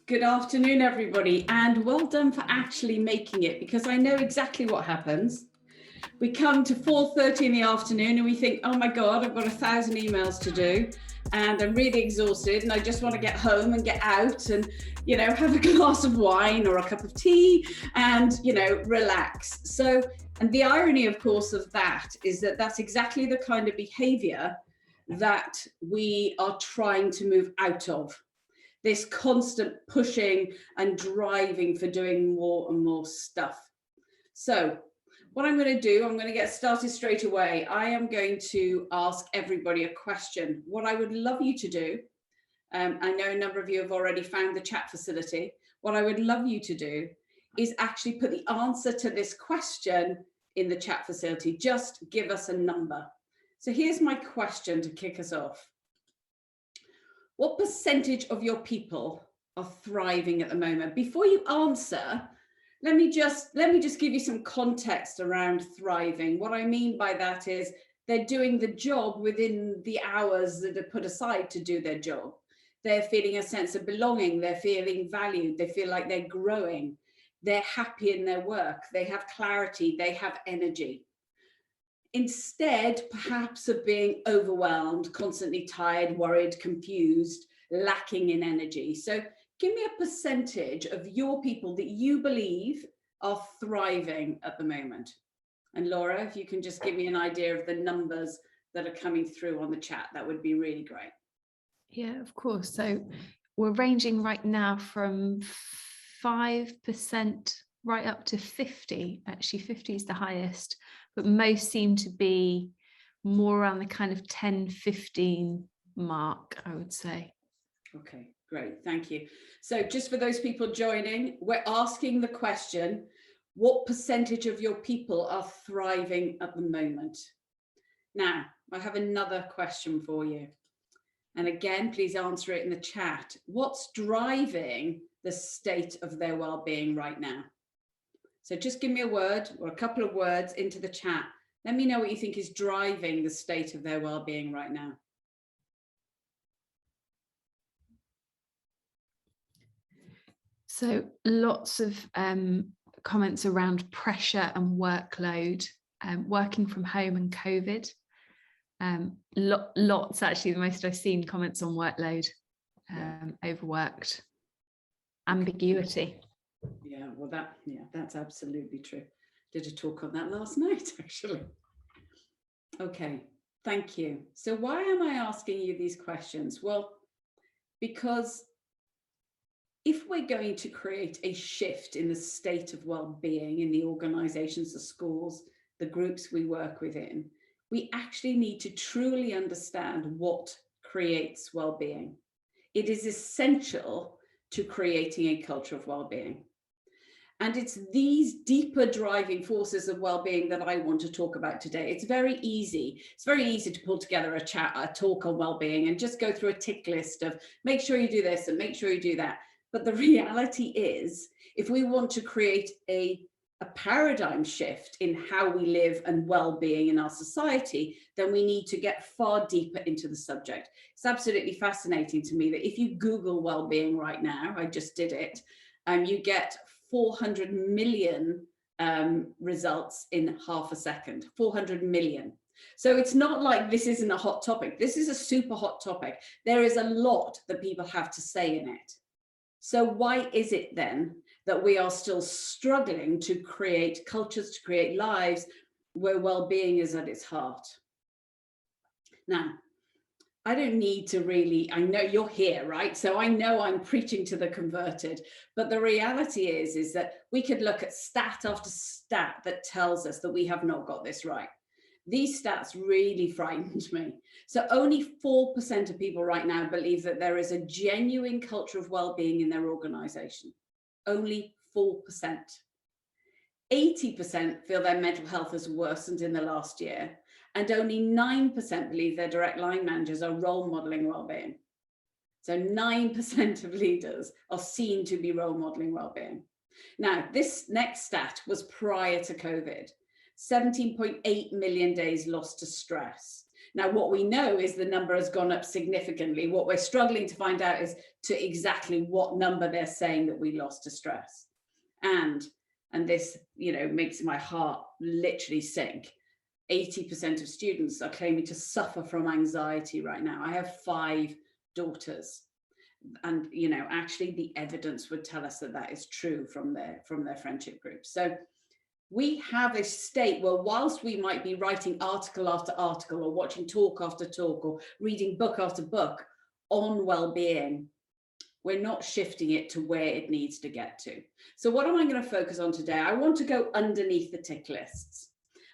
Good afternoon, everybody, and well done for actually making it, because I know exactly what happens. We come to 4:30 in the afternoon and we think, oh my God, I've got 1,000 emails to do and I'm really exhausted and I just want to get home and get out and, you know, have a glass of wine or a cup of tea and, you know, relax. So, and the irony, of course, of that is that that's exactly the kind of behavior that we are trying to move out of. This constant pushing and driving for doing more and more stuff. So what I'm going to do, I'm going to get started straight away. I am going to ask everybody a question. What I would love you to do, I know a number of you have already found the chat facility. What I would love you to do is actually put the answer to this question in the chat facility. Just give us a number. So here's my question to kick us off. What percentage of your people are thriving at the moment? Before you answer, let me just give you some context around thriving. What I mean by that is they're doing the job within the hours that are put aside to do their job. They're feeling a sense of belonging. They're feeling valued. They feel like they're growing. They're happy in their work. They have clarity. They have energy. Instead, perhaps, of being overwhelmed, constantly tired, worried, confused, lacking in energy. So give me a percentage of your people that you believe are thriving at the moment. And Laura, if you can just give me an idea of the numbers that are coming through on the chat, that would be really great. Yeah, of course. So we're ranging right now from 5% right up to 50. Actually, 50 is the highest, but most seem to be more around the kind of 10, 15 mark, I would say. Okay, great. Thank you. So just for those people joining, we're asking the question, what percentage of your people are thriving at the moment? Now, I have another question for you. And again, please answer it in the chat. What's driving the state of their well-being right now? So just give me a word or a couple of words into the chat. Let me know what you think is driving the state of their well-being right now. So lots of comments around pressure and workload, working from home and COVID. Lots, actually, the most I've seen comments on workload, overworked, ambiguity. Yeah, well, that's absolutely true. Did a talk on that last night, actually. Okay, thank you. So why am I asking you these questions? Well, because if we're going to create a shift in the state of well-being in the organizations, the schools, the groups we work within, we actually need to truly understand what creates well-being. It is essential to creating a culture of well-being. And it's these deeper driving forces of well-being that I want to talk about today. It's very easy. It's very easy to pull together a talk on well-being and just go through a tick list of make sure you do this and make sure you do that. But the reality is, if we want to create a paradigm shift in how we live and well-being in our society, then we need to get far deeper into the subject. It's absolutely fascinating to me that if you Google well-being right now, I just did it, you get 400 million results in half a second, 400 million. So it's not like this isn't a hot topic. This is a super hot topic. There is a lot that people have to say in it. So why is it then that we are still struggling to create cultures, to create lives where well-being is at its heart? Now, I don't need to really, I know you're here, right? So I know I'm preaching to the converted, but the reality is that we could look at stat after stat that tells us that we have not got this right. These stats really frightened me. So only 4% of people right now believe that there is a genuine culture of well-being in their organization. Only 4%. 80% feel their mental health has worsened in the last year, and only 9% believe their direct line managers are role modeling well-being. So 9% of leaders are seen to be role modeling well-being. Now, this next stat was prior to COVID. 17.8 million days lost to stress. Now, what we know is the number has gone up significantly. What we're struggling to find out is to exactly what number they're saying that we lost to stress. And this, you know, makes my heart literally sink. 80% of students are claiming to suffer from anxiety right now. I have 5 daughters, and you know, actually the evidence would tell us that that is true from their friendship groups. So we have a state where, whilst we might be writing article after article, or watching talk after talk, or reading book after book on well-being, we're not shifting it to where it needs to get to. So what am I going to focus on today? I want to go underneath the tick lists.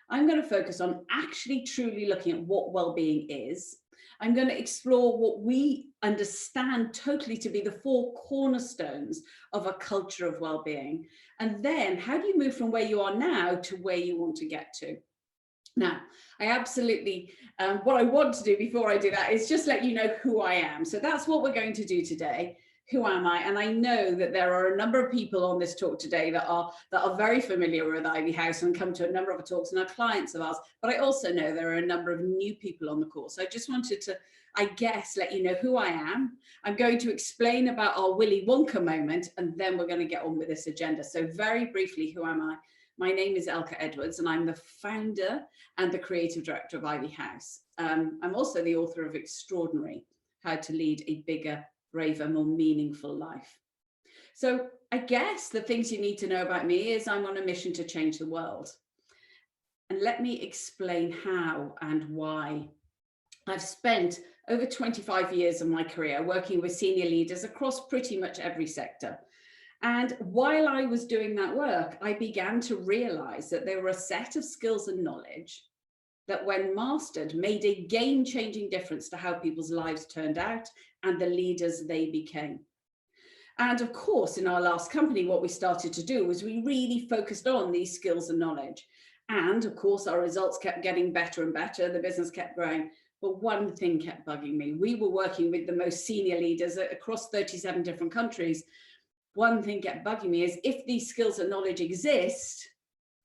I'm going to focus on actually truly looking at what well-being is. I'm going to explore what we understand totally to be the 4 cornerstones of a culture of well-being. And then how do you move from where you are now to where you want to get to? Now, I absolutely, what I want to do before I do that is just let you know who I am. So that's what we're going to do today. Who am I? And I know that there are a number of people on this talk today that are very familiar with Ivy House and come to a number of talks and are clients of ours. But I also know there are a number of new people on the course. So I just wanted to, I guess, let you know who I am. I'm going to explain about our Willy Wonka moment, and then we're going to get on with this agenda. So very briefly, who am I? My name is Elka Edwards, and I'm the founder and the creative director of Ivy House. I'm also the author of Extraordinary: How to Lead a Bigger, Braver, More Meaningful Life. So I guess the things you need to know about me is I'm on a mission to change the world. And let me explain how and why. I've spent over 25 years of my career working with senior leaders across pretty much every sector. And while I was doing that work, I began to realize that there were a set of skills and knowledge that, when mastered, made a game-changing difference to how people's lives turned out and the leaders they became. And of course, in our last company, what we started to do was we really focused on these skills and knowledge. And of course, our results kept getting better and better. The business kept growing. But one thing kept bugging me. We were working with the most senior leaders across 37 different countries. One thing kept bugging me is, if these skills and knowledge exist,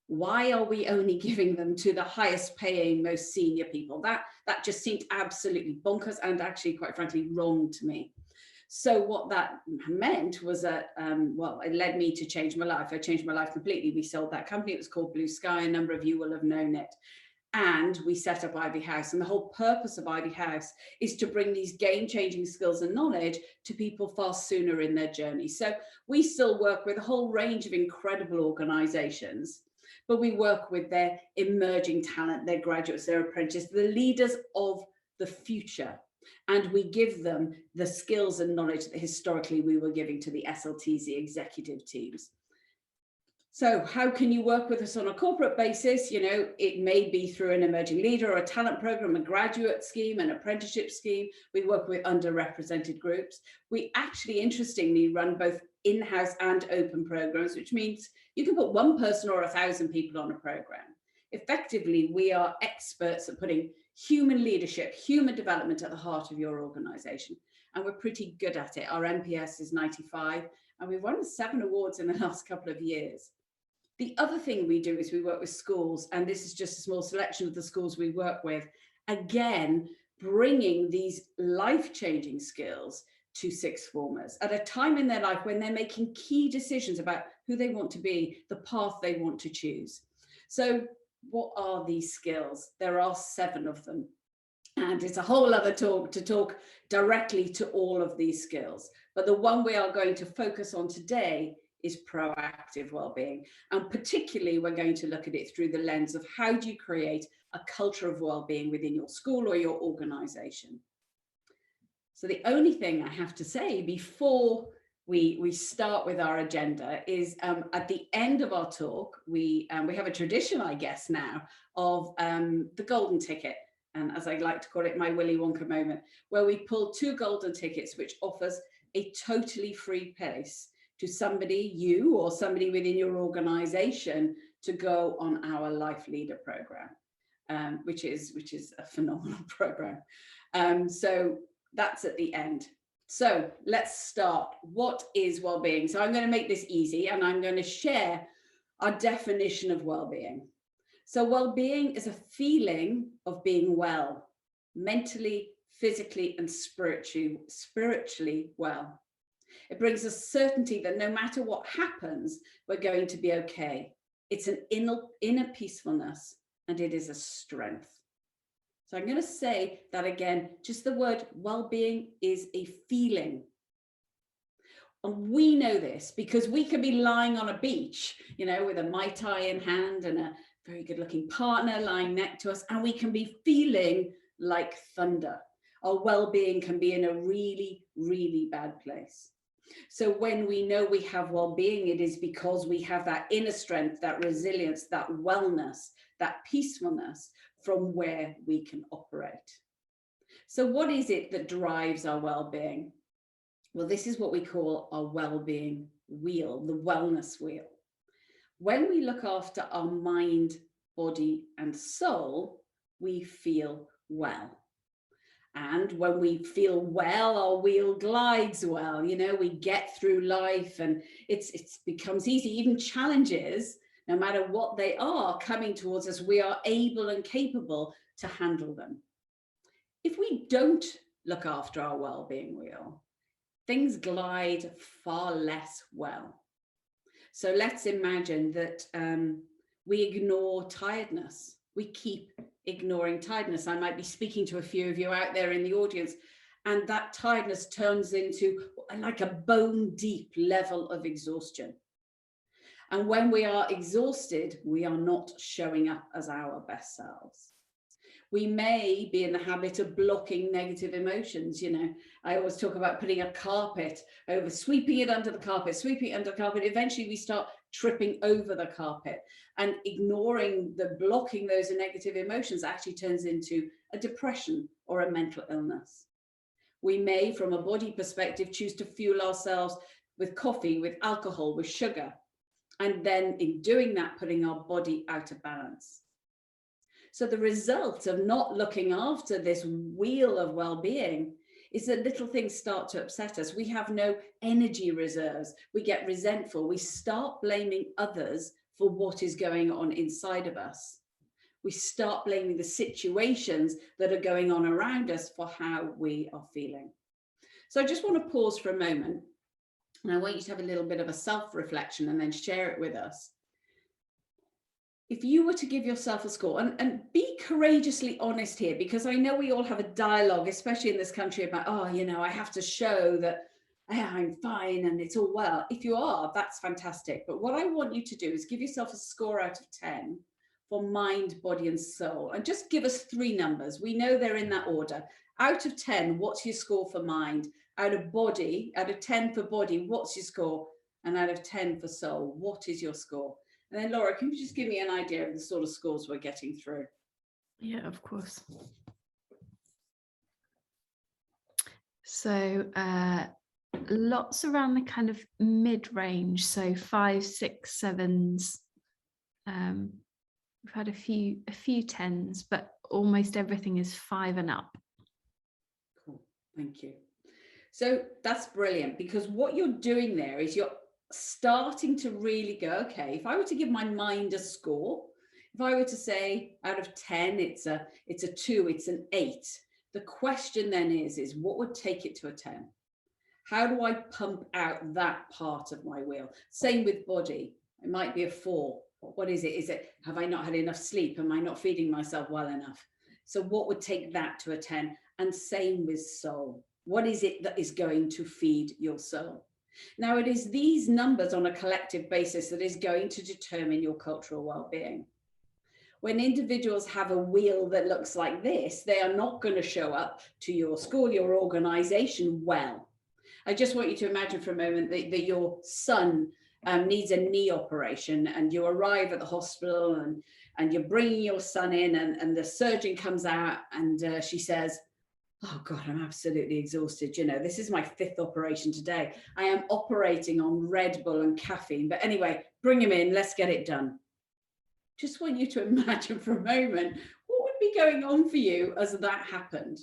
why are we only giving them to the highest paying, most senior people? That just seemed absolutely bonkers and actually, quite frankly, wrong to me. So what that meant was that, well, it led me to change my life. I changed my life completely. We sold that company. It was called Blue Sky. A number of you will have known it. And we set up Ivy House. And the whole purpose of Ivy House is to bring these game-changing skills and knowledge to people far sooner in their journey. So we still work with a whole range of incredible organizations, but we work with their emerging talent, their graduates, their apprentices, the leaders of the future. And we give them the skills and knowledge that historically we were giving to the SLTs, the executive teams. So how can you work with us on a corporate basis? You know, it may be through an emerging leader or a talent program, a graduate scheme, an apprenticeship scheme. We work with underrepresented groups. We actually, interestingly, run both in-house and open programs, which means you can put 1 person or 1,000 people on a program. Effectively, we are experts at putting human leadership, human development at the heart of your organization. And we're pretty good at it. Our NPS is 95, and we've won 7 awards in the last couple of years. The other thing we do is we work with schools, and this is just a small selection of the schools we work with, again, bringing these life-changing skills to sixth formers at a time in their life when they're making key decisions about who they want to be, the path they want to choose. So what are these skills? There are 7 of them. And it's a whole other talk to talk directly to all of these skills. But the one we are going to focus on today is proactive well-being. And particularly, we're going to look at it through the lens of how do you create a culture of well-being within your school or your organization. So the only thing I have to say before we start with our agenda is at the end of our talk, we have a tradition, I guess now, of the golden ticket. And as I like to call it, my Willy Wonka moment, where we pull 2 golden tickets, which offers a totally free place to somebody, you or somebody within your organization, to go on our Life Leader program, which is a phenomenal program. So that's at the end. So let's start. What is well-being? So I'm going to make this easy, and I'm going to share our definition of well-being. So well-being is a feeling of being well, mentally, physically, and spiritually well. It brings us certainty that no matter what happens, we're going to be okay. It's an inner peacefulness, and it is a strength. So I'm going to say that again, just the word well-being is a feeling. And we know this because we could be lying on a beach, you know, with a Mai Tai in hand and a very good looking partner lying next to us, and we can be feeling like thunder. Our well-being can be in a really, really bad place. So when we know we have well-being, it is because we have that inner strength, that resilience, that wellness, that peacefulness from where we can operate. So what is it that drives our well-being? Well, this is what we call our well-being wheel, the wellness wheel. When we look after our mind, body, and soul, we feel well. And when we feel well, our wheel glides well. You know, we get through life and it becomes easy. Even challenges, no matter what they are coming towards us, we are able and capable to handle them. If we don't look after our well-being wheel, things glide far less well. So let's imagine that we ignore tiredness. We keep ignoring tiredness. I might be speaking to a few of you out there in the audience, and that tiredness turns into like a bone deep level of exhaustion. And when we are exhausted, we are not showing up as our best selves. We may be in the habit of blocking negative emotions. You know, I always talk about putting a carpet over, sweeping it under the carpet, sweeping it under the carpet. Eventually we start tripping over the carpet, and ignoring blocking those negative emotions actually turns into a depression or a mental illness. We may, from a body perspective, choose to fuel ourselves with coffee, with alcohol, with sugar, and then in doing that, putting our body out of balance. So the result of not looking after this wheel of well-being is that little things start to upset us. We have no energy reserves. We get resentful. We start blaming others for what is going on inside of us. We start blaming the situations that are going on around us for how we are feeling. So I just want to pause for a moment, and I want you to have a little bit of a self-reflection and then share it with us. If you were to give yourself a score, and be courageously honest here, because I know we all have a dialogue, especially in this country, about, oh, you know, I have to show that I'm fine and it's all well. If you are, that's fantastic. But what I want you to do is give yourself a score out of 10 for mind, body, and soul. And just give us 3 numbers. We know they're in that order. Out of 10, what's your score for mind? Out of 10 for body, what's your score? And out of 10 for soul, what is your score? And then Laura, can you just give me an idea of the sort of scores we're getting through? Yeah, of course. So lots around the kind of mid-range, so 5, 6, 7s. We've had a few 10s, but almost everything is 5 and up. Cool, thank you. So that's brilliant, because what you're doing there is you're starting to really go, okay, if I were to give my mind a score, if I were to say out of 10, it's a 2, it's an 8. The question then is what would take it to a 10? How do I pump out that part of my wheel? Same with body. It might be a 4. What is it? Have I not had enough sleep? Am I not feeding myself well enough? So what would take that to a 10? And same with soul. What is it that is going to feed your soul? Now, it is these numbers on a collective basis that is going to determine your cultural well-being. When individuals have a wheel that looks like this, they are not going to show up to your school, your organization well. I just want you to imagine for a moment that your son needs a knee operation, and you arrive at the hospital and you're bringing your son in, and the surgeon comes out and she says, oh God, I'm absolutely exhausted. You know, this is my 5th operation today. I am operating on Red Bull and caffeine. But anyway, bring him in. Let's get it done. Just want you to imagine for a moment, what would be going on for you as that happened?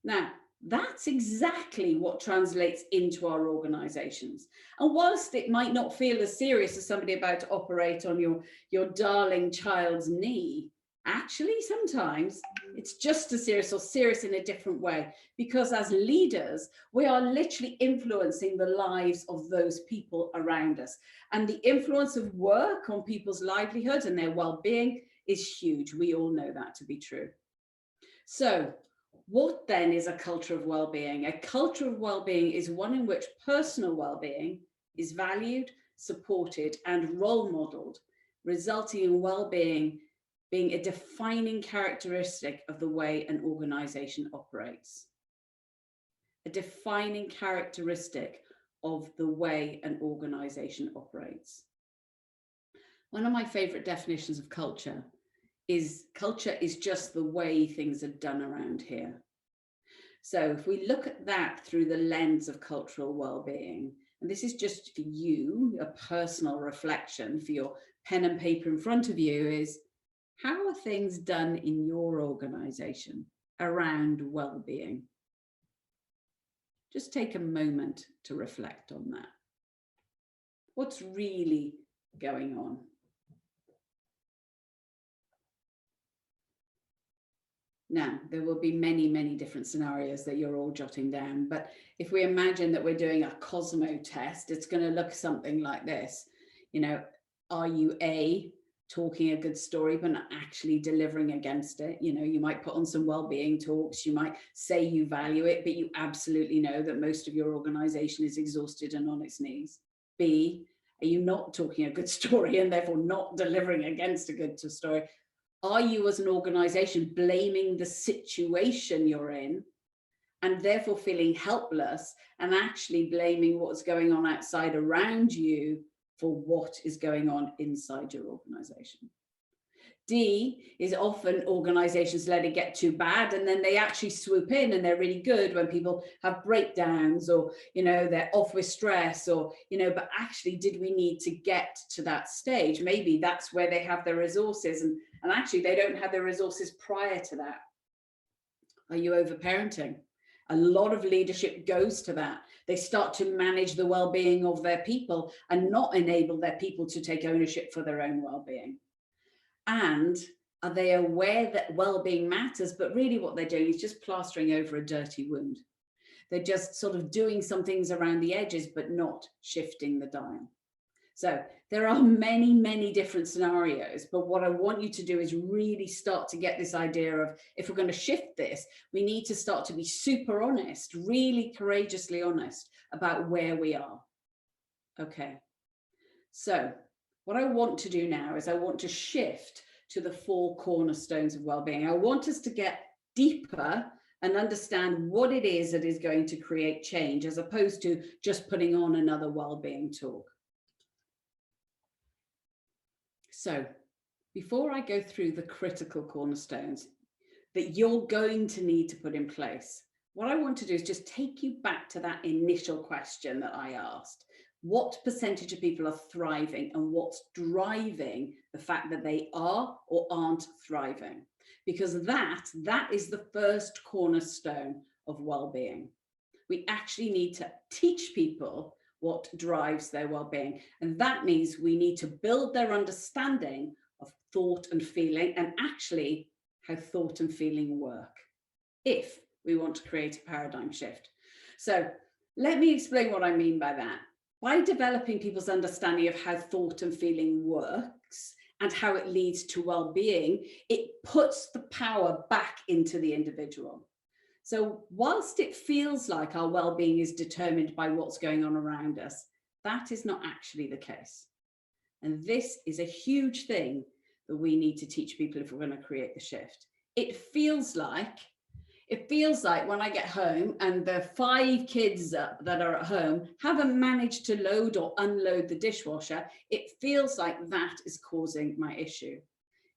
Now, that's exactly what translates into our organizations. And whilst it might not feel as serious as somebody about to operate on your darling child's knee, Actually, sometimes it's just as serious or serious in a different way, because as leaders, we are literally influencing the lives of those people around us. And the influence of work on people's livelihoods and their well-being is huge. We all know that to be true. So what then is a culture of well-being? A culture of well-being is one in which personal well-being is valued, supported, and role modeled, resulting in well-being being a defining characteristic of the way an organization operates. A defining characteristic of the way an organization operates. One of my favorite definitions of culture is just the way things are done around here. So if we look at that through the lens of cultural well-being, and this is just for you, a personal reflection for your pen and paper in front of you, is how are things done in your organization around well-being? Just take a moment to reflect on that. What's really going on? Now, there will be many, many different scenarios that you're all jotting down, but if we imagine that we're doing a Cosmo test, it's going to look something like this. You know, are you A, talking a good story but not actually delivering against it? You know, you might put on some well-being talks, you might say you value it, but you absolutely know that most of your organization is exhausted and on its knees. B, are you not talking a good story and therefore not delivering against a good story? Are you as an organization blaming the situation you're in and therefore feeling helpless and actually blaming what's going on outside around you for what is going on inside your organization? D is often organizations let it get too bad and then they actually swoop in and they're really good when people have breakdowns or, you know, they're off with stress or, you know, but actually did we need to get to that stage? Maybe that's where they have their resources and actually they don't have their resources prior to that. Are you overparenting? A lot of leadership goes to that. They start to manage the well-being of their people and not enable their people to take ownership for their own well-being. And are they aware that well-being matters, but really what they're doing is just plastering over a dirty wound? They're just sort of doing some things around the edges, but not shifting the dial. So there are many, many different scenarios, but what I want you to do is really start to get this idea of, if we're going to shift this, we need to start to be super honest, really courageously honest about where we are. Okay. So what I want to do now is I want to shift to the 4 cornerstones of well-being. I want us to get deeper and understand what it is that is going to create change, as opposed to just putting on another well-being talk. So before I go through the critical cornerstones that you're going to need to put in place, what I want to do is just take you back to that initial question that I asked. What percentage of people are thriving and what's driving the fact that they are or aren't thriving? Because that is the first cornerstone of well-being. We actually need to teach people what drives their well-being. And that means we need to build their understanding of thought and feeling, and actually how thought and feeling work, if we want to create a paradigm shift. So let me explain what I mean by that. By developing people's understanding of how thought and feeling works and how it leads to well-being, it puts the power back into the individual. So whilst it feels like our well-being is determined by what's going on around us, that is not actually the case. And this is a huge thing that we need to teach people if we're going to create the shift. It feels like when I get home and the 5 kids that are at home haven't managed to load or unload the dishwasher, it feels like that is causing my issue.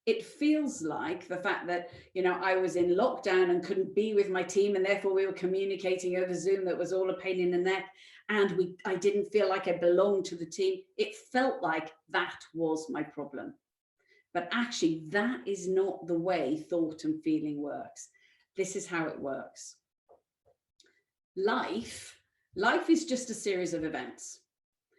It feels like the fact that, you know, I was in lockdown and couldn't be with my team, and therefore we were communicating over Zoom. That was all a pain in the neck, and I didn't feel like I belonged to the team. It felt like that was my problem. But actually, that is not the way thought and feeling works. This is how it works. Life is just a series of events.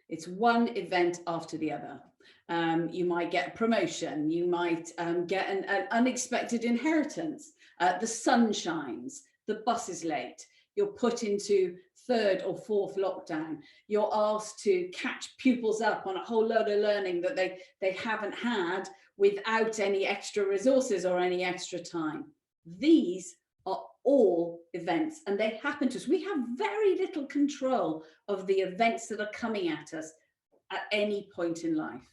It's one event after the other. You might get a promotion. You might get an unexpected inheritance. The sun shines. The bus is late. You're put into 3rd or 4th lockdown. You're asked to catch pupils up on a whole load of learning that they haven't had without any extra resources or any extra time. These are all events, and they happen to us. We have very little control of the events that are coming at us at any point in life.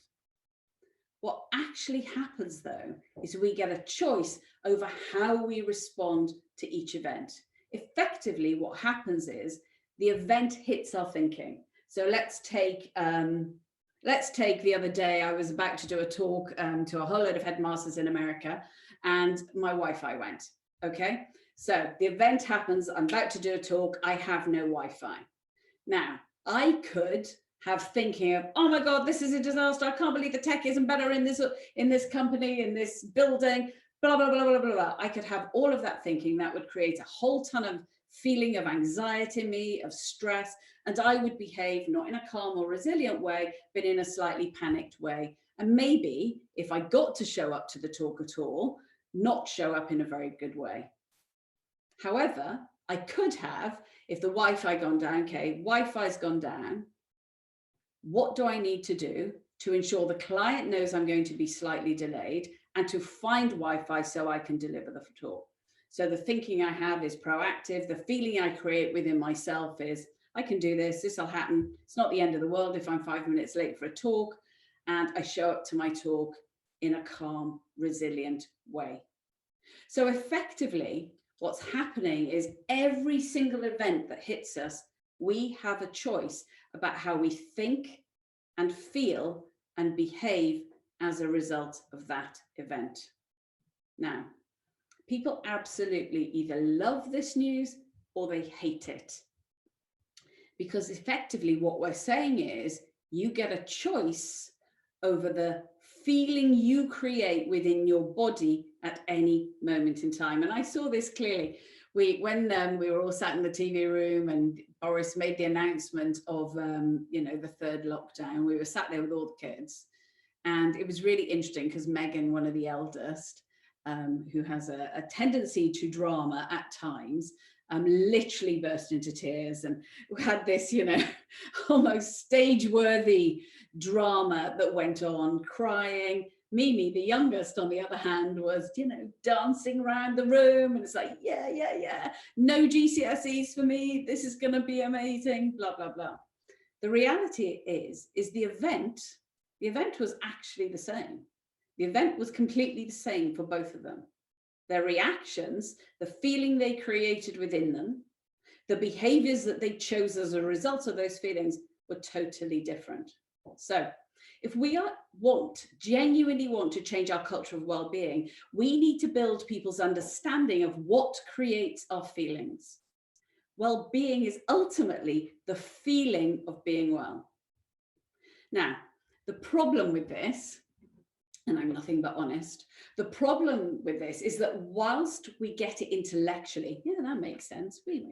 What actually happens, though, is we get a choice over how we respond to each event. Effectively, what happens is the event hits our thinking. So let's take the other day, I was about to do a talk to a whole load of headmasters in America, and my Wi-Fi went. Okay, so the event happens. I'm about to do a talk. I have no Wi-Fi. Now, I could have thinking of, oh my God, this is a disaster. I can't believe the tech isn't better in this company, in this building, blah, blah, blah, blah, blah, blah. I could have all of that thinking. That would create a whole ton of feeling of anxiety in me, of stress, and I would behave not in a calm or resilient way, but in a slightly panicked way. And maybe if I got to show up to the talk at all, not show up in a very good way. However, I could have, if the Wi-Fi gone down, okay, Wi-Fi's gone down, what do I need to do to ensure the client knows I'm going to be slightly delayed and to find Wi-Fi so I can deliver the talk? So the thinking I have is proactive. The feeling I create within myself is, I can do this, this will happen. It's not the end of the world if I'm 5 minutes late for a talk, and I show up to my talk in a calm, resilient way. So effectively, what's happening is every single event that hits us, we have a choice about how we think and feel and behave as a result of that event. Now, people absolutely either love this news or they hate it. Because effectively what we're saying is you get a choice over the feeling you create within your body at any moment in time. And I saw this clearly. When we were all sat in the TV room and Boris made the announcement of, the 3rd lockdown, we were sat there with all the kids. And it was really interesting because Megan, one of the eldest, who has a tendency to drama at times, literally burst into tears, and we had this, almost stage-worthy drama that went on, crying. Mimi, the youngest, on the other hand, was, dancing around the room, and it's like, yeah, no GCSEs for me, this is going to be amazing, blah, blah, blah. The reality is the event was actually the same. The event was completely the same for both of them. Their reactions, the feeling they created within them, the behaviors that they chose as a result of those feelings were totally different. So if we genuinely want to change our culture of well-being, we need to build people's understanding of what creates our feelings. Well-being is ultimately the feeling of being well. Now, the problem with this, and I'm nothing but honest, the problem with this is that whilst we get it intellectually, yeah, that makes sense, we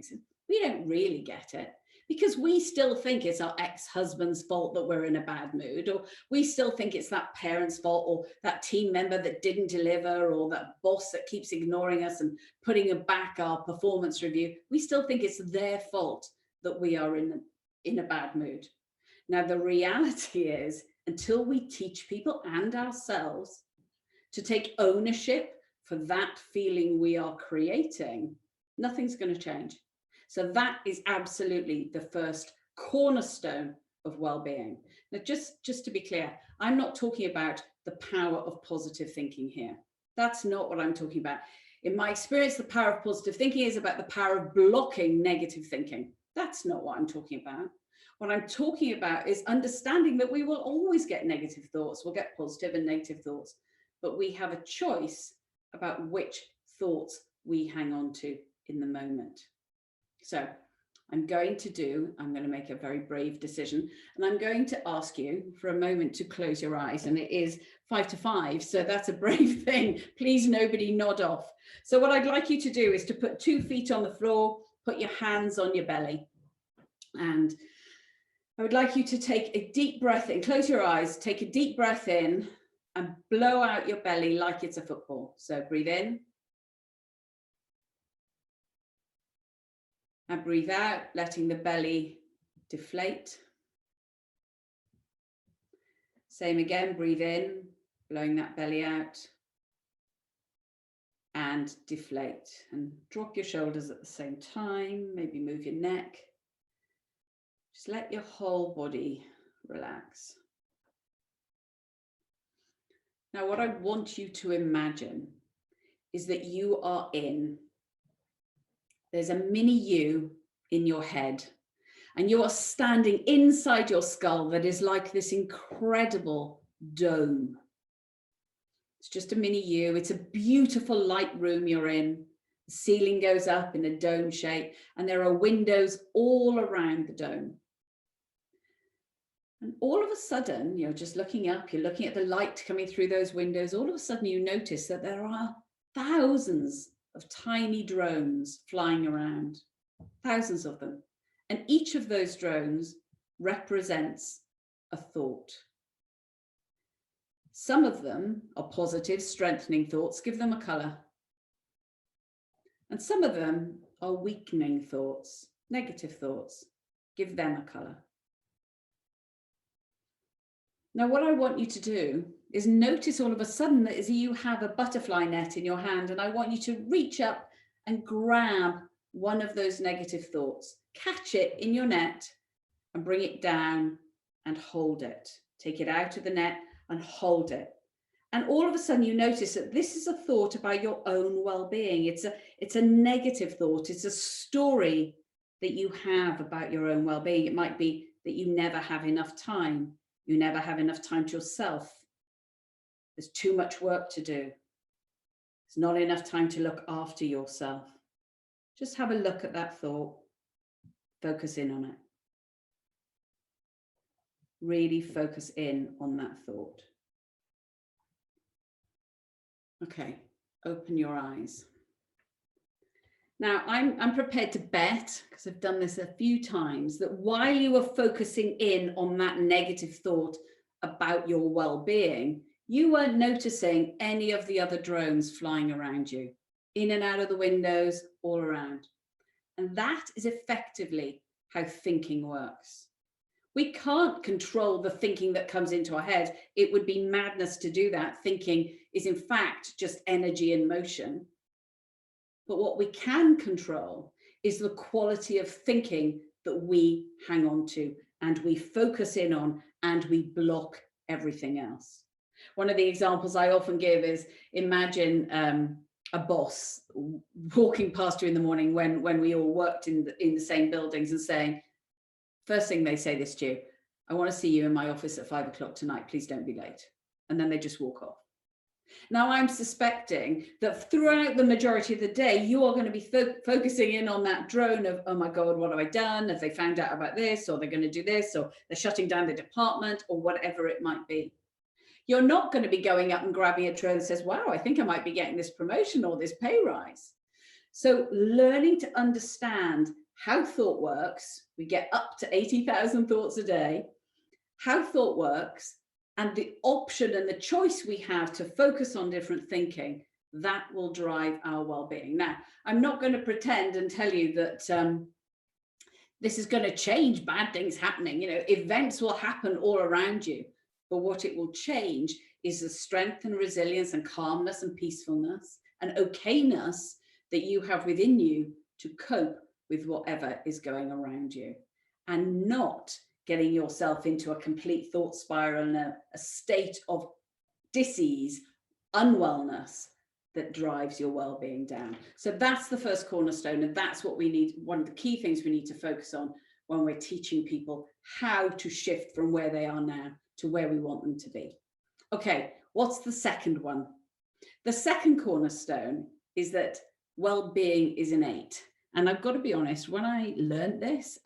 don't really get it, because we still think it's our ex-husband's fault that we're in a bad mood, or we still think it's that parent's fault, or that team member that didn't deliver, or that boss that keeps ignoring us and putting back our performance review. We still think it's their fault that we are in a bad mood. Now, the reality is, until we teach people and ourselves to take ownership for that feeling we are creating, nothing's going to change. So that is absolutely the first cornerstone of well-being. Now, just to be clear, I'm not talking about the power of positive thinking here. That's not what I'm talking about. In my experience, the power of positive thinking is about the power of blocking negative thinking. That's not what I'm talking about. What I'm talking about is understanding that we will always get negative thoughts. We'll get positive and negative thoughts, but we have a choice about which thoughts we hang on to in the moment. So I'm going to make a very brave decision, and I'm going to ask you for a moment to close your eyes, and it is 5 to 5. So that's a brave thing. Please, nobody nod off. So what I'd like you to do is to put 2 feet on the floor, put your hands on your belly, and I would like you to take a deep breath in, close your eyes, take a deep breath in and blow out your belly like it's a football. So breathe in and breathe out, letting the belly deflate. Same again, breathe in, blowing that belly out and deflate, and drop your shoulders at the same time, maybe move your neck. Just let your whole body relax. Now, what I want you to imagine is that you are there's a mini you in your head, and you are standing inside your skull that is like this incredible dome. It's just a mini you. It's a beautiful light room you're in. The ceiling goes up in a dome shape, and there are windows all around the dome. And all of a sudden, you're just looking up, you're looking at the light coming through those windows. All of a sudden, you notice that there are thousands of tiny drones flying around, thousands of them. And each of those drones represents a thought. Some of them are positive, strengthening thoughts, give them a color. And some of them are weakening thoughts, negative thoughts, give them a color. Now, what I want you to do is notice all of a sudden that as you have a butterfly net in your hand, and I want you to reach up and grab one of those negative thoughts, catch it in your net and bring it down and hold it. Take it out of the net and hold it. And all of a sudden you notice that this is a thought about your own well-being. It's a negative thought. It's a story that you have about your own well-being. It might be that you never have enough time. You never have enough time to yourself. There's too much work to do. There's not enough time to look after yourself. Just have a look at that thought. Focus in on it. Really focus in on that thought. Okay, open your eyes. Now, I'm prepared to bet, because I've done this a few times, that while you were focusing in on that negative thought about your well-being, you weren't noticing any of the other drones flying around you, in and out of the windows, all around. And that is effectively how thinking works. We can't control the thinking that comes into our head. It would be madness to do that. Thinking is in fact just energy in motion. But what we can control is the quality of thinking that we hang on to and we focus in on, and we block everything else. One of the examples I often give is, imagine a boss walking past you in the morning when we all worked in the same buildings and saying, first thing they say this to you, I want to see you in my office at 5 o'clock tonight, please don't be late. And then they just walk off. Now, I'm suspecting that throughout the majority of the day, you are going to be focusing in on that drone of, oh my God, what have I done? Have they found out about this? Or they're going to do this? Or they're shutting down the department, or whatever it might be. You're not going to be going up and grabbing a drone that says, wow, I think I might be getting this promotion or this pay rise. So learning to understand how thought works, we get up to 80,000 thoughts a day, how thought works, and the option and the choice we have to focus on different thinking, that will drive our well-being. Now, I'm not going to pretend and tell you that this is going to change bad things happening. You know, events will happen all around you, but what it will change is the strength and resilience and calmness and peacefulness and okayness that you have within you to cope with whatever is going around you, and not getting yourself into a complete thought spiral and a state of dis-ease, unwellness that drives your well-being down. So that's the first cornerstone, and that's what we need. One of the key things we need to focus on when we're teaching people how to shift from where they are now to where we want them to be. Okay, what's the second one? The second cornerstone is that well-being is innate. And I've got to be honest, when I learned this,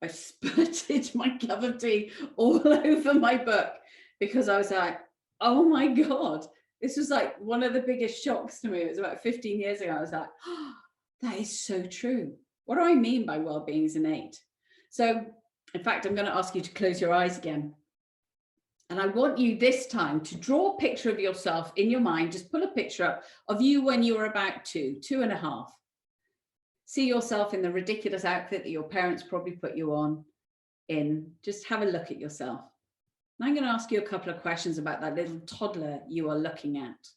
I spurted my cup of tea all over my book, because I was like, oh my God, this was like one of the biggest shocks to me. It was about 15 years ago. I was like, oh, that is so true. What do I mean by well-being is innate? So In fact, I'm going to ask you to close your eyes again. And I want you this time to draw a picture of yourself in your mind. Just pull a picture up of you when you were about 2.5. See yourself in the ridiculous outfit that your parents probably put you on in. Just have a look at yourself. And I'm going to ask you a couple of questions about that little toddler you are looking at.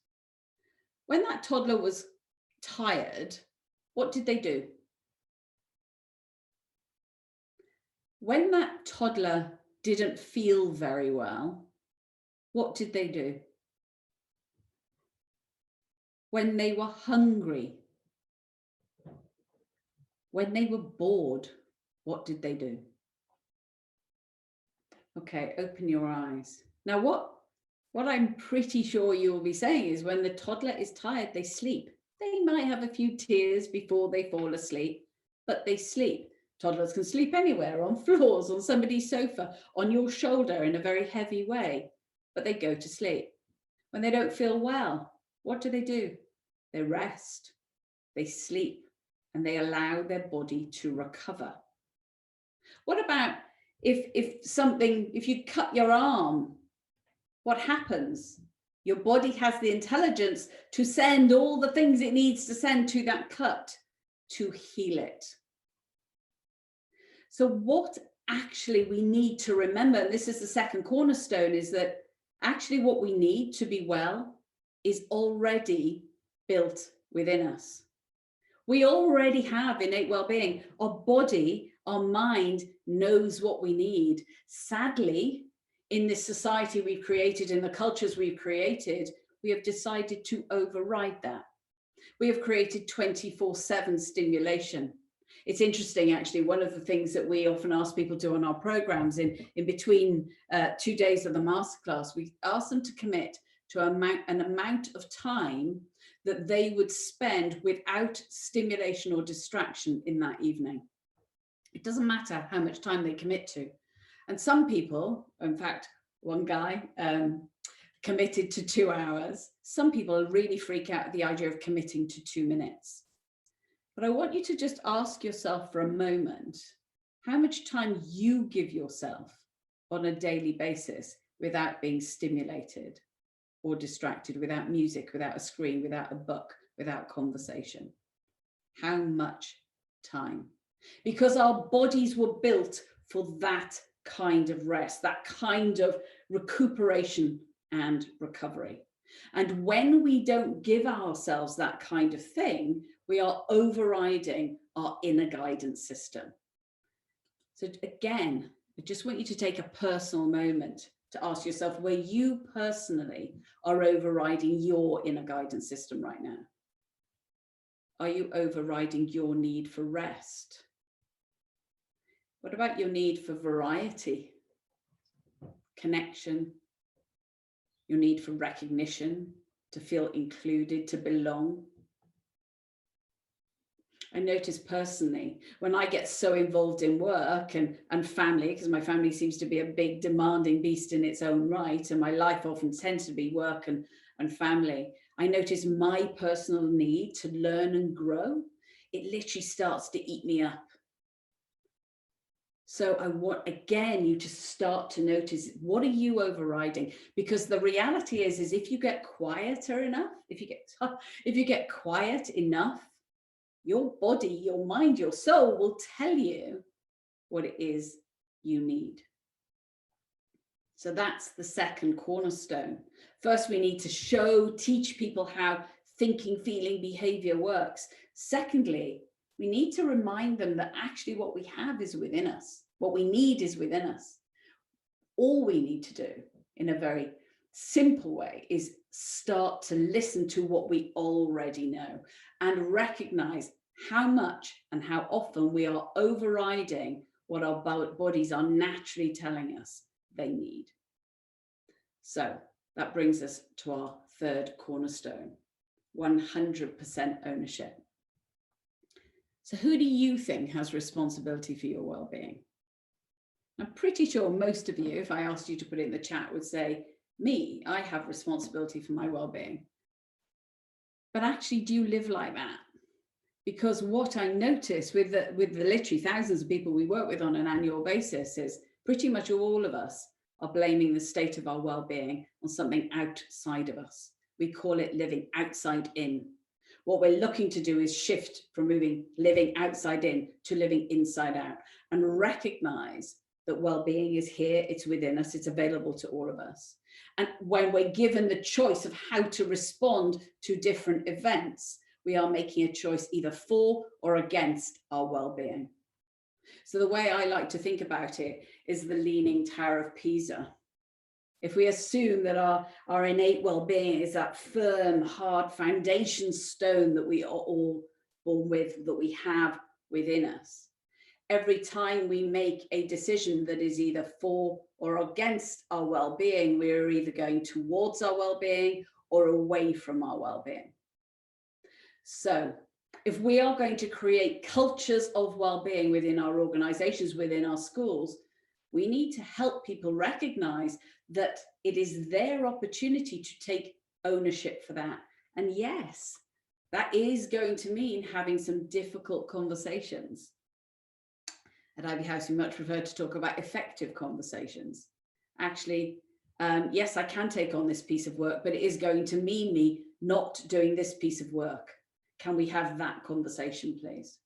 When that toddler was tired, what did they do? When that toddler didn't feel very well, what did they do? When they were hungry, when they were bored, what did they do? Okay, open your eyes. Now, what I'm pretty sure you will be saying is when the toddler is tired, they sleep. They might have a few tears before they fall asleep, but they sleep. Toddlers can sleep anywhere, on floors, on somebody's sofa, on your shoulder in a very heavy way, but they go to sleep. When they don't feel well, what do? They rest, they sleep, and they allow their body to recover. What about if you cut your arm, what happens? Your body has the intelligence to send all the things it needs to send to that cut to heal it. So what actually we need to remember, and this is the second cornerstone, is that actually what we need to be well is already built within us. We already have innate well-being. Our body, our mind knows what we need. Sadly, in this society we've created, in the cultures we've created, we have decided to override that. We have created 24/7 stimulation. It's interesting, actually, one of the things that we often ask people to do on our programs in between 2 days of the masterclass, we ask them to commit to an amount of time that they would spend without stimulation or distraction in that evening. It doesn't matter how much time they commit to. And some people, in fact, one guy committed to 2 hours. Some people really freak out at the idea of committing to 2 minutes. But I want you to just ask yourself for a moment how much time you give yourself on a daily basis without being stimulated or distracted, without music, without a screen, without a book, without conversation. How much time? Because our bodies were built for that kind of rest, that kind of recuperation and recovery. And when we don't give ourselves that kind of thing, we are overriding our inner guidance system. So again, I just want you to take a personal moment to ask yourself where you personally are overriding your inner guidance system right now. Are you overriding your need for rest? What about your need for variety, connection, your need for recognition, to feel included, to belong? I notice personally, when I get so involved in work and family, because my family seems to be a big demanding beast in its own right, and my life often tends to be work and family, I notice my personal need to learn and grow, it literally starts to eat me up. So I want, again, you to start to notice, what are you overriding? Because the reality is if you get quieter enough, if you get quiet enough, your body, your mind, your soul will tell you what it is you need. So that's the second cornerstone. First, we need to teach people how thinking, feeling, behavior works. Secondly, we need to remind them that actually what we have is within us. What we need is within us. All we need to do in a very simple way is start to listen to what we already know and recognize how much and how often we are overriding what our bodies are naturally telling us they need. So that brings us to our third cornerstone, 100% ownership. So who do you think has responsibility for your well-being? I'm pretty sure most of you, if I asked you to put it in the chat, would say, me, I have responsibility for my well-being. But actually, do you live like that? Because what I notice with the literally thousands of people we work with on an annual basis is pretty much all of us are blaming the state of our well-being on something outside of us. We call it living outside in. What we're looking to do is shift from living outside in to living inside out, and recognize that well-being is here, it's within us, it's available to all of us. And when we're given the choice of how to respond to different events, we are making a choice either for or against our well-being. So the way I like to think about it is the Leaning Tower of Pisa. If we assume that our innate well-being is that firm, hard foundation stone that we are all born with, that we have within us, every time we make a decision that is either for or against our well-being, we're either going towards our well-being or away from our well-being. So if we are going to create cultures of well-being within our organizations, within our schools, we need to help people recognize that it is their opportunity to take ownership for that. And yes, that is going to mean having some difficult conversations. At Ivy House, we much prefer to talk about effective conversations. Actually, yes, I can take on this piece of work, but it is going to mean me not doing this piece of work. Can we have that conversation, please?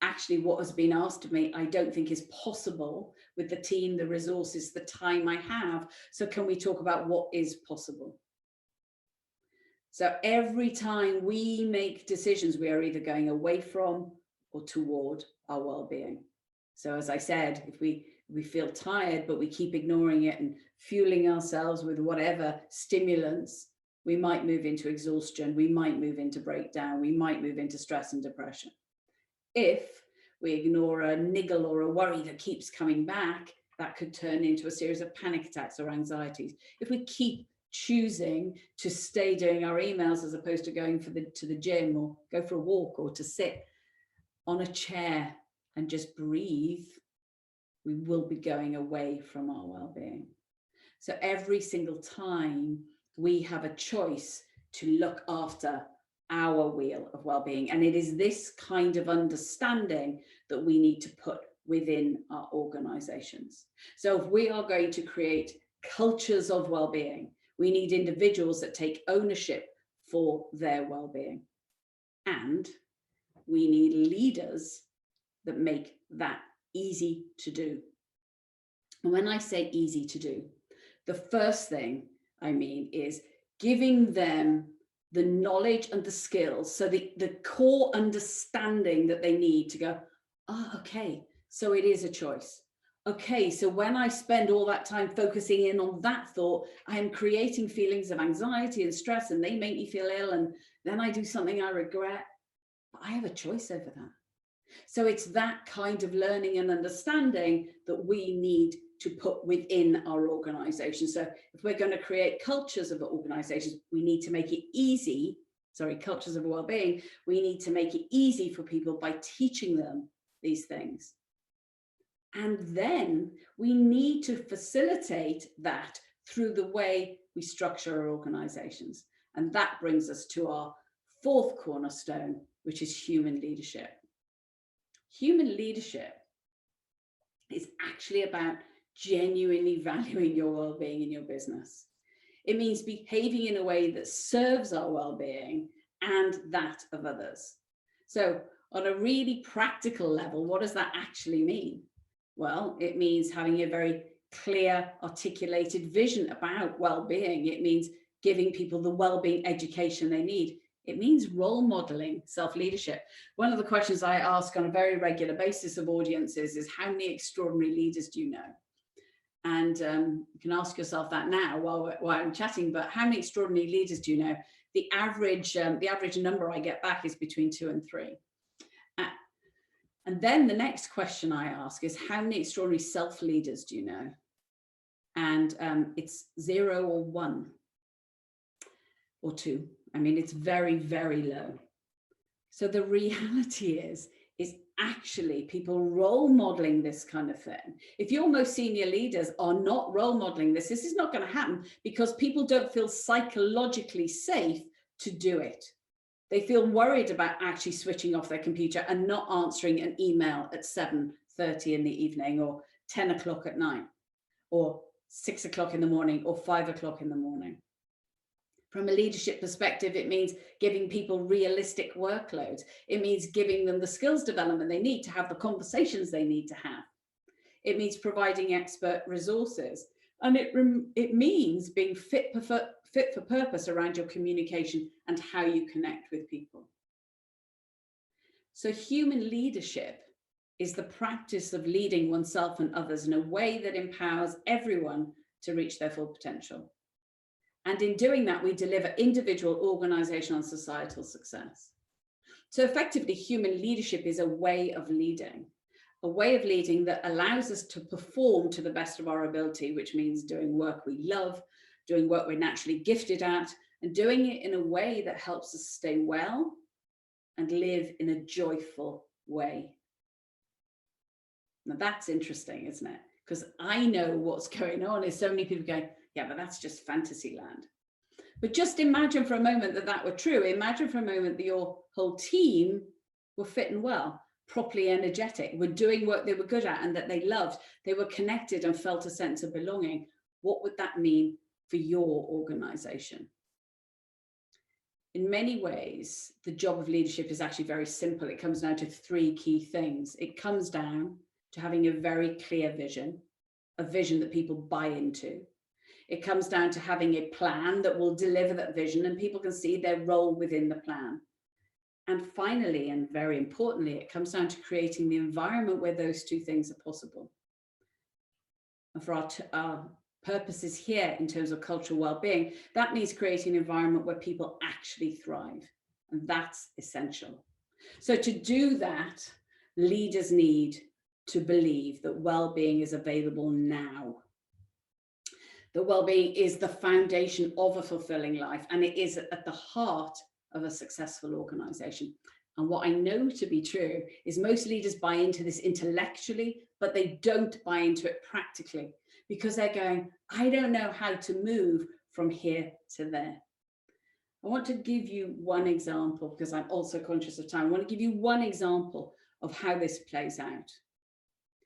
Actually, what has been asked of me, I don't think is possible with the team, the resources, the time I have. So can we talk about what is possible? So every time we make decisions, we are either going away from or toward our well-being. So as I said, if we feel tired, but we keep ignoring it and fueling ourselves with whatever stimulants, we might move into exhaustion, we might move into breakdown, we might move into stress and depression. If we ignore a niggle or a worry that keeps coming back, that could turn into a series of panic attacks or anxieties. If we keep choosing to stay doing our emails as opposed to going to the gym or go for a walk or to sit on a chair and just breathe, we will be going away from our well-being. So every single time we have a choice to look after our wheel of well-being. And it is this kind of understanding that we need to put within our organizations. So if we are going to create cultures of well-being, we need individuals that take ownership for their well-being. And we need leaders that make that easy to do. And when I say easy to do, the first thing I mean is giving them the knowledge and the skills, so the core understanding that they need to go, oh, okay, so it is a choice. Okay, so when I spend all that time focusing in on that thought, I am creating feelings of anxiety and stress, and they make me feel ill, and then I do something I regret. But I have a choice over that. So it's that kind of learning and understanding that we need to put within our organization. So if we're going to create cultures of organizations, we need to make it easy, cultures of well-being, we need to make it easy for people by teaching them these things. And then we need to facilitate that through the way we structure our organizations. And that brings us to our fourth cornerstone, which is human leadership. Human leadership is actually about genuinely valuing your well-being in your business. It means behaving in a way that serves our well-being and that of others. So on a really practical level, what does that actually mean? Well, it means having a very clear, articulated vision about well-being. It means giving people the well-being education they need. It means role modeling self-leadership. One of the questions I ask on a very regular basis of audiences is, how many extraordinary leaders do you know? And you can ask yourself that now while I'm chatting, but how many extraordinary leaders do you know? The average number I get back is between 2 and 3. And then the next question I ask is, how many extraordinary self-leaders do you know? And it's 0 or 1 or 2. I mean, it's very, very low. So the reality is actually people role modeling this kind of thing. If your most senior leaders are not role modeling this is not going to happen, because people don't feel psychologically safe to do it. They feel worried about actually switching off their computer and not answering an email at 7:30 in the evening, or 10 o'clock at night, or 6 o'clock in the morning, or 5 o'clock in the morning. From a leadership perspective, it means giving people realistic workloads. It means giving them the skills development they need to have the conversations they need to have. It means providing expert resources. And it means being fit for purpose around your communication and how you connect with people. So human leadership is the practice of leading oneself and others in a way that empowers everyone to reach their full potential. And in doing that, we deliver individual, organizational, and societal success. So effectively, human leadership is a way of leading that allows us to perform to the best of our ability, which means doing work we love, doing work we're naturally gifted at, and doing it in a way that helps us stay well and live in a joyful way. Now that's interesting, isn't it? Because I know what's going on is so many people going, yeah, but that's just fantasy land. But just imagine for a moment that that were true. Imagine for a moment that your whole team were fit and well, properly energetic, were doing work they were good at and that they loved. They were connected and felt a sense of belonging. What would that mean for your organization? In many ways, the job of leadership is actually very simple. It comes down to 3 key things. It comes down to having a very clear vision, a vision that people buy into. It comes down to having a plan that will deliver that vision and people can see their role within the plan. And finally, and very importantly, it comes down to creating the environment where those 2 things are possible. And for our purposes here in terms of cultural well-being, that means creating an environment where people actually thrive. And that's essential. So to do that, leaders need to believe that well-being is available now. That well-being is the foundation of a fulfilling life, and it is at the heart of a successful organization. And what I know to be true is most leaders buy into this intellectually, but they don't buy into it practically because they're going, I don't know how to move from here to there. I want to give you one example because I'm also conscious of time. I want to give you one example of how this plays out.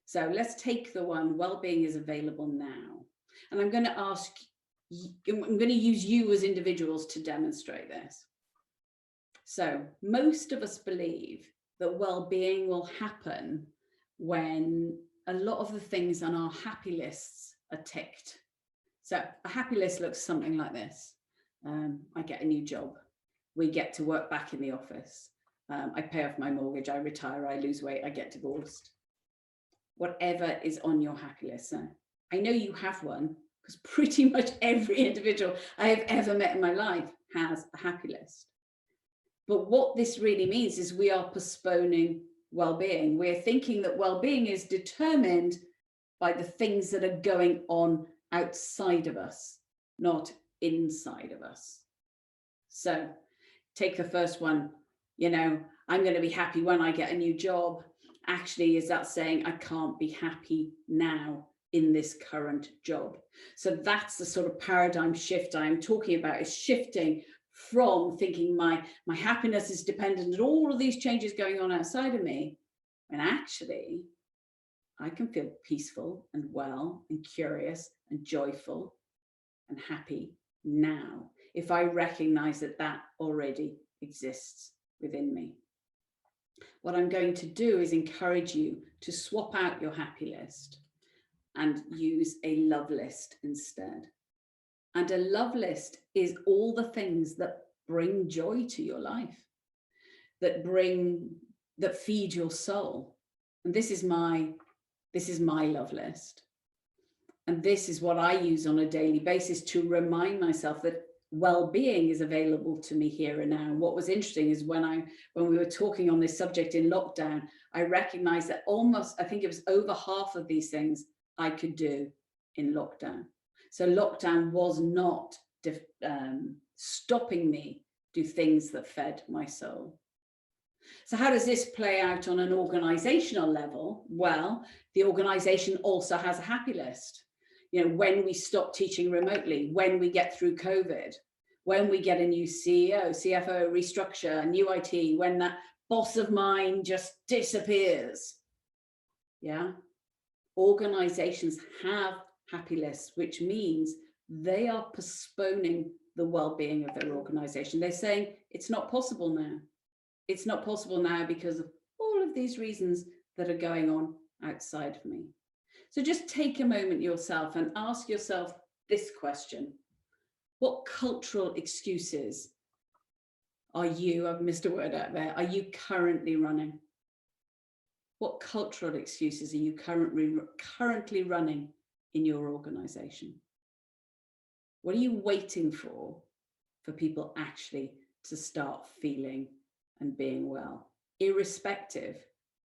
So let's take the one, well-being is available now. And I'm going to use you as individuals to demonstrate this. So most of us believe that well-being will happen when a lot of the things on our happy lists are ticked. So a happy list looks something like this. I get a new job. We get to work back in the office. I pay off my mortgage. I retire. I lose weight. I get divorced. Whatever is on your happy list. So I know you have one because pretty much every individual I have ever met in my life has a happy list. But what this really means is we are postponing well-being. We're thinking that well-being is determined by the things that are going on outside of us, not inside of us. So take the first one, I'm going to be happy when I get a new job. Actually, is that saying I can't be happy now in this current job? So that's the sort of paradigm shift I'm talking about, is shifting from thinking my happiness is dependent on all of these changes going on outside of me, and actually I can feel peaceful and well and curious and joyful and happy now if I recognize that that already exists within me. What I'm going to do is encourage you to swap out your happy list and use a love list instead. And a love list is all the things that bring joy to your life, that feed your soul. And this is my love list. And this is what I use on a daily basis to remind myself that well-being is available to me here and now. And what was interesting is when we were talking on this subject in lockdown, I recognized that I think it was over half of these things I could do in lockdown. So lockdown was not stopping me do things that fed my soul. So how does this play out on an organizational level? Well, the organization also has a happy list. When we stop teaching remotely, when we get through COVID, when we get a new CEO, CFO, restructure, new IT, when that boss of mine just disappears. Yeah. Organizations have happy lists, which means they are postponing the well-being of their organization. They're saying it's not possible now. It's not possible now because of all of these reasons that are going on outside of me. So just take a moment yourself and ask yourself this question. What cultural excuses are you, I've missed a word out there, are you currently running? What cultural excuses are you currently running in your organization? What are you waiting for people actually to start feeling and being well, irrespective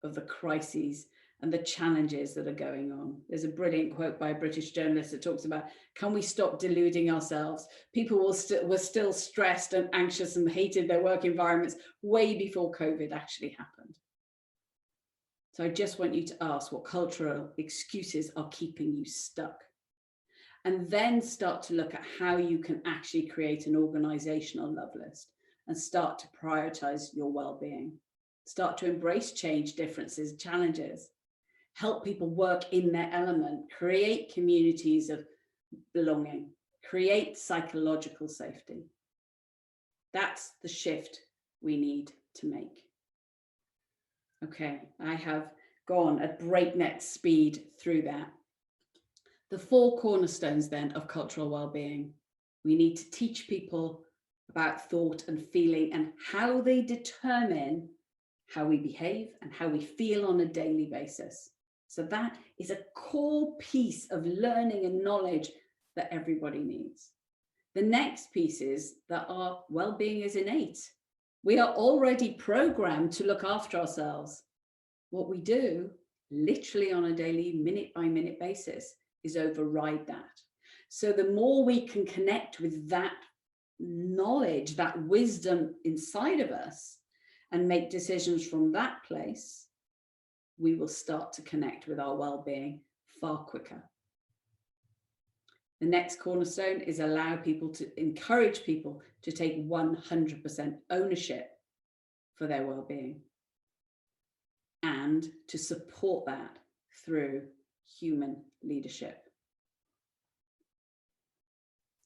of the crises and the challenges that are going on? There's a brilliant quote by a British journalist that talks about, can we stop deluding ourselves? People were still stressed and anxious and hated their work environments way before COVID actually happened. So I just want you to ask what cultural excuses are keeping you stuck. And then start to look at how you can actually create an organizational love list and start to prioritize your well-being. Start to embrace change, differences, challenges. Help people work in their element. Create communities of belonging. Create psychological safety. That's the shift we need to make. Okay, I have gone at breakneck speed through that. The 4 cornerstones then of cultural well-being. We need to teach people about thought and feeling and how they determine how we behave and how we feel on a daily basis. So that is a core piece of learning and knowledge that everybody needs. The next piece is that our well-being is innate. We are already programmed to look after ourselves. What we do, literally on a daily, minute-by-minute basis, is override that. So the more we can connect with that knowledge, that wisdom inside of us, and make decisions from that place, we will start to connect with our well-being far quicker. The next cornerstone is encourage people to take 100% ownership for their well-being and to support that through human leadership.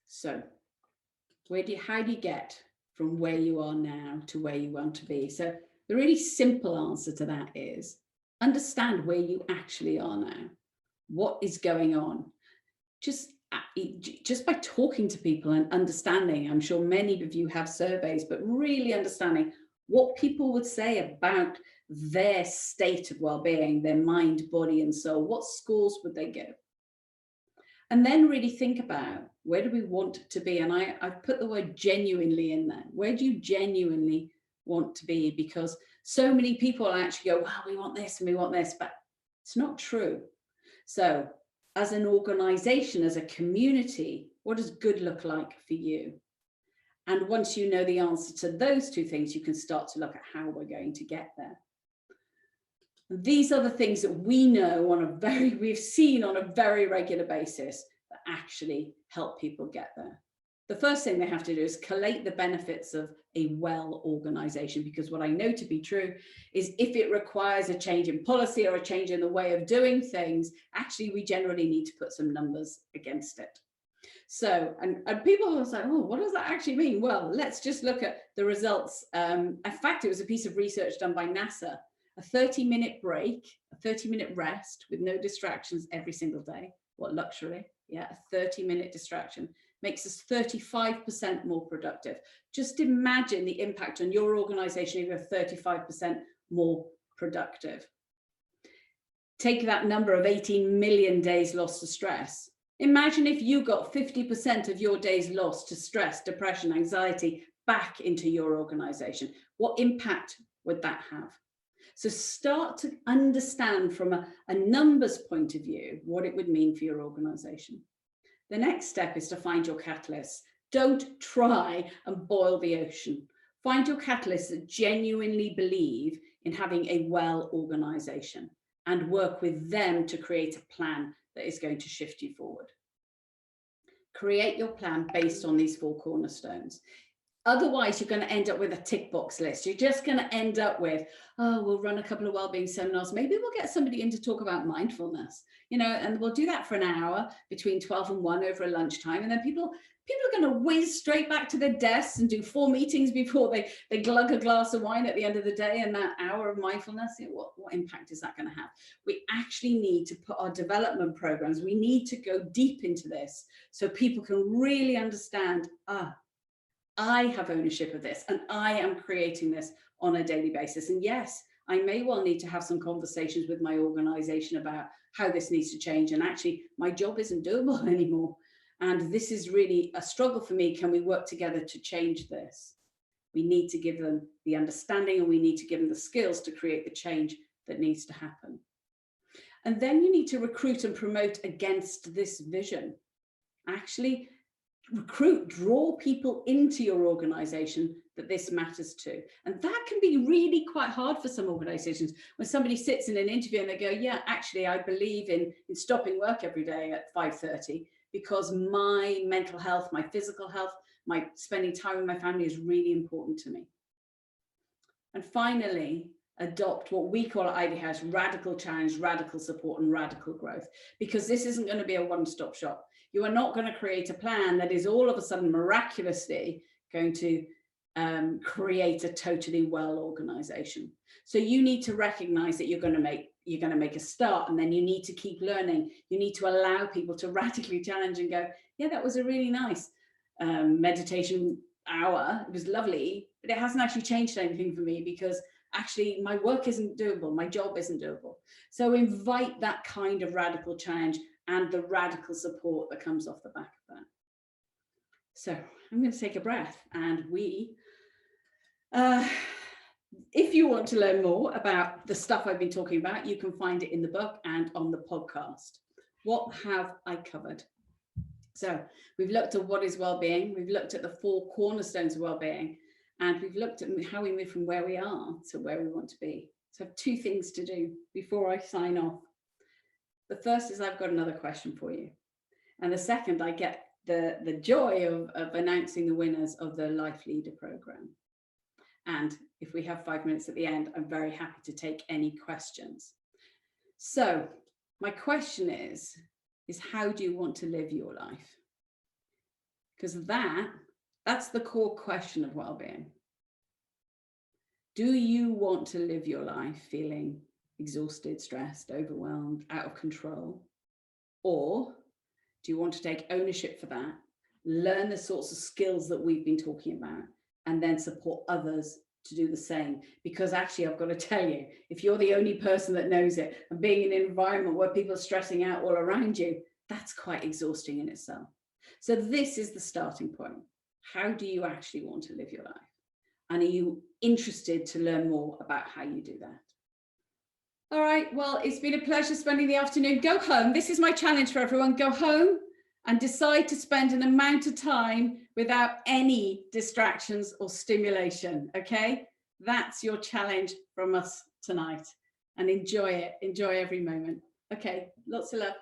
So how do you get from where you are now to where you want to be? So the really simple answer to that is understand where you actually are now. What is going on? Just by talking to people and understanding, I'm sure many of you have surveys, but really understanding what people would say about their state of well-being, their mind, body, and soul. What scores would they give? And then really think about, where do we want to be? And I've put the word genuinely in there. Where do you genuinely want to be? Because so many people actually go, well, we want this and we want this, but it's not true. So as an organization, as a community, what does good look like for you? And once you know the answer to those 2 things, you can start to look at how we're going to get there. These are the things that we know we've seen on a very regular basis that actually help people get there. The first thing they have to do is collate the benefits of a well organization, because what I know to be true is if it requires a change in policy or a change in the way of doing things, actually we generally need to put some numbers against it. So, and people will say, oh, what does that actually mean? Well, let's just look at the results. In fact, it was a piece of research done by NASA. A 30-minute break, a 30-minute rest with no distractions every single day. What luxury, yeah, a 30-minute distraction makes us 35% more productive. Just imagine the impact on your organization if you're 35% more productive. Take that number of 18 million days lost to stress. Imagine if you got 50% of your days lost to stress, depression, anxiety back into your organization. What impact would that have? So start to understand from a numbers point of view what it would mean for your organization. The next step is to find your catalysts. Don't try and boil the ocean. Find your catalysts that genuinely believe in having a well organization and work with them to create a plan that is going to shift you forward. create your plan based on these 4 cornerstones. Otherwise, you're going to end up with a tick box list. You're just going to end up with, oh, we'll run a couple of wellbeing seminars. Maybe we'll get somebody in to talk about mindfulness, you know, and we'll do that for an hour between 12 and 1 over a lunchtime. And then people are going to whiz straight back to their desks and do 4 meetings before they glug a glass of wine at the end of the day. And that hour of mindfulness, you know, what impact is that going to have? We actually need to put our development programs, we need to go deep into this so people can really understand, I have ownership of this and I am creating this on a daily basis. And yes, I may well need to have some conversations with my organization about how this needs to change. And actually, my job isn't doable anymore. And this is really a struggle for me. Can we work together to change this? We need to give them the understanding and we need to give them the skills to create the change that needs to happen. And then you need to recruit and promote against this vision. Actually, draw people into your organization that this matters to. And that can be really quite hard for some organizations when somebody sits in an interview and they go, yeah, actually, I believe in stopping work every day at 5:30 because my mental health, my physical health, my spending time with my family is really important to me. And finally, adopt what we call at Ivy House radical challenge, radical support, and radical growth, because this isn't going to be a one-stop shop. You are not going to create a plan that is all of a sudden miraculously going to create a totally well organization. So you need to recognize that you're going to make a start, and then you need to keep learning. You need to allow people to radically challenge and go, yeah, that was a really nice meditation hour. It was lovely, but it hasn't actually changed anything for me because actually my work isn't doable. My job isn't doable. So invite that kind of radical challenge and the radical support that comes off the back of that. So I'm going to take a breath, and if you want to learn more about the stuff I've been talking about, you can find it in the book and on the podcast. What have I covered? So we've looked at what is well-being, we've looked at the 4 cornerstones of well-being, and we've looked at how we move from where we are to where we want to be. So I have 2 things to do before I sign off. The first is I've got another question for you. And the second, I get the joy of announcing the winners of the Life Leader program. And if we have 5 minutes at the end, I'm very happy to take any questions. So my question is how do you want to live your life? Because that's the core question of well-being. Do you want to live your life feeling exhausted, stressed, overwhelmed, out of control? Or do you want to take ownership for that, learn the sorts of skills that we've been talking about, and then support others to do the same? Because actually, I've got to tell you, if you're the only person that knows it and being in an environment where people are stressing out all around you, that's quite exhausting in itself. So this is the starting point. How do you actually want to live your life? And are you interested to learn more about how you do that? All right, well, it's been a pleasure spending the afternoon. Go home. This is my challenge for everyone. Go home and decide to spend an amount of time without any distractions or stimulation, okay? That's your challenge from us tonight. And enjoy it. Enjoy every moment. Okay, lots of love.